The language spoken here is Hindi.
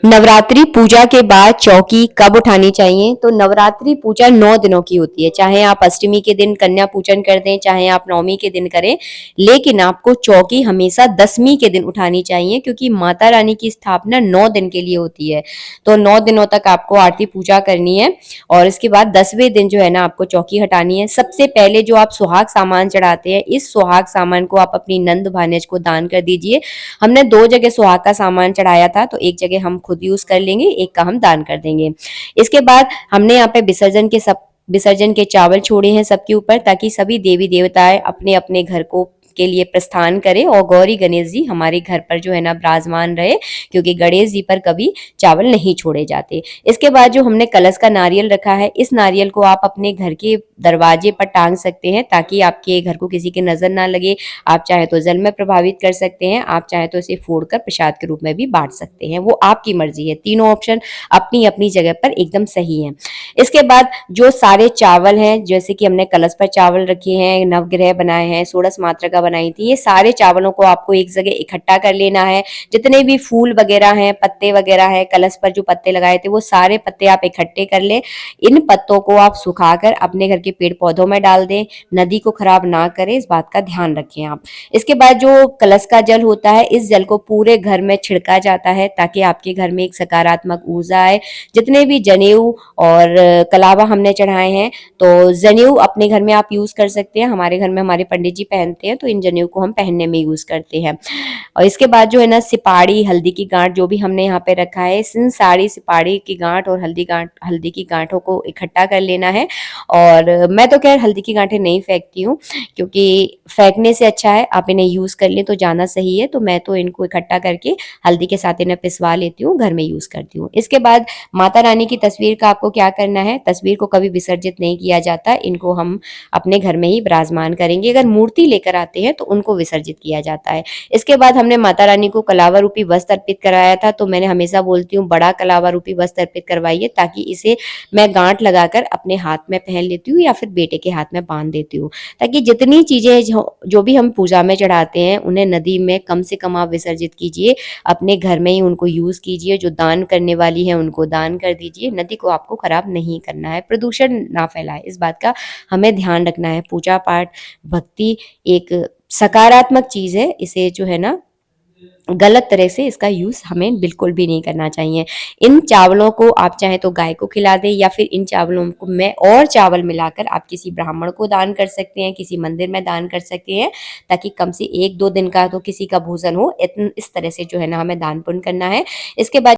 नवरात्रि पूजा के बाद चौकी कब उठानी चाहिए? तो नवरात्रि पूजा 9 दिनों की होती है। चाहे आप अष्टमी के दिन कन्या पूजन कर दें, चाहे आप नवमी के दिन करें, लेकिन आपको चौकी हमेशा दसवीं के दिन उठानी चाहिए क्योंकि माता रानी की स्थापना 9 दिन के लिए होती है। तो 9 दिनों तक आपको आरती पूजा करनी है और इसके बाद 10वें दिन जो है ना आपको चौकी हटानी है। सबसे पहले जो आप सुहाग सामान चढ़ाते हैं, इस सुहाग सामान को आप अपनी नंद भानज को दान कर दीजिए। हमने 2 जगह सुहाग का सामान चढ़ाया था, तो एक जगह हम खुद यूज कर लेंगे, एक का हम दान कर देंगे। इसके बाद हमने यहाँ पे विसर्जन के चावल छोड़े हैं सबके ऊपर, ताकि सभी देवी देवताएं अपने अपने घर को के लिए प्रस्थान करें और गौरी गणेश जी हमारे घर पर जो है ना विराजमान रहे, क्योंकि गणेश जी पर कभी चावल नहीं छोड़े जाते। इसके बाद जो हमने कलश का नारियल रखा है, इस नारियल को आप अपने घर के दरवाजे पर टांग सकते हैं ताकि आपके घर को किसी की नजर ना लगे। आप चाहे तो जल में प्रभावित कर सकते हैं, आप चाहे तो इसे फोड़कर प्रसाद के रूप में भी बांट सकते हैं, वो आपकी मर्जी है। तीनों ऑप्शन अपनी अपनी जगह पर एकदम सही है। इसके बाद जो सारे चावल हैं, जैसे कि हमने कलश पर चावल रखे हैं, नवग्रह बनाए हैं, षोडश मातृका बनाई थी, ये सारे चावलों को आपको एक जगह इकट्ठा कर लेना है। जितने भी फूल वगैरह हैं, पत्ते वगैरह हैं, कलश पर जो पत्ते लगाए थे वो सारे पत्ते आप इकट्ठे कर लें। इन पत्तों को आप सुखाकर अपने घर के पेड़ पौधों में डाल दें, नदी को खराब ना करें, इस बात का ध्यान रखें आप। इसके बाद जो कलश का जल होता है, इस जल को पूरे घर में छिड़का जाता है ताकि आपके घर में एक सकारात्मक ऊर्जा आए। जितने भी जनेऊ और कलावा हमने चढ़ाए हैं, तो जनेऊ अपने घर में आप यूज कर सकते हैं, हमारे घर में हमारे पंडित जी पहनते हैं, तो इन जनेऊ को हम पहनने में यूज करते हैं। और इसके बाद जो है ना सिपाड़ी, हल्दी की गांठ जो भी हमने यहाँ पे रखा है, इन सारी सिपाड़ी की गांठ और हल्दी की गांठों को इकट्ठा कर लेना है। और मैं तो खैर हल्दी की गांठें नहीं फेंकती हूँ, क्योंकि फेंकने से अच्छा है आप इन्हें यूज कर लें तो ज्यादा सही है। तो मैं तो इनको इकट्ठा करके हल्दी के साथ इन्हें पिसवा लेती हूँ, घर में यूज करती हूँ। इसके बाद माता रानी की तस्वीर का आपको क्या करना है, तस्वीर को कभी विसर्जित नहीं किया जाता, इनको हम अपने घर में ही विराजमान करेंगे। अगर मूर्ति लेकर आते हैं तो उनको विसर्जित किया जाता है। इसके बाद हमने माता रानी को कलावा रूपी वस्त्र अर्पित कराया था, तो मैंने हमेशा बोलती हूँ बड़ा कलावा रूपी वस्त्र अर्पित करवाइए, ताकि इसे मैं गांठ लगाकर अपने हाथ में पहन लेती हूँ या फिर बेटे के हाथ में बांध देती हूँ, ताकि जितनी चीजें जो भी हम पूजा में चढ़ाते हैं उन्हें नदी में कम से कम आप विसर्जित कीजिए, अपने घर में ही उनको यूज कीजिए। जो दान करने वाली है उनको दान कर दीजिए, नदी को आपको खराब नहीं करना है, प्रदूषण ना फैलाए, इस बात का हमें ध्यान रखना है। पूजा पाठ भक्ति एक सकारात्मक चीज है, इसे जो है ना गलत तरह से इसका यूज हमें बिल्कुल भी नहीं करना चाहिए। इन चावलों को आप चाहे तो गाय को खिला दें, या फिर इन चावलों को में और चावल मिलाकर आप किसी ब्राह्मण को दान कर सकते हैं, किसी मंदिर में दान कर सकते हैं, ताकि कम से 1-2 दिन का तो किसी का भोजन हो। इस तरह से जो है ना हमें दान पुण्य करना है। इसके बाद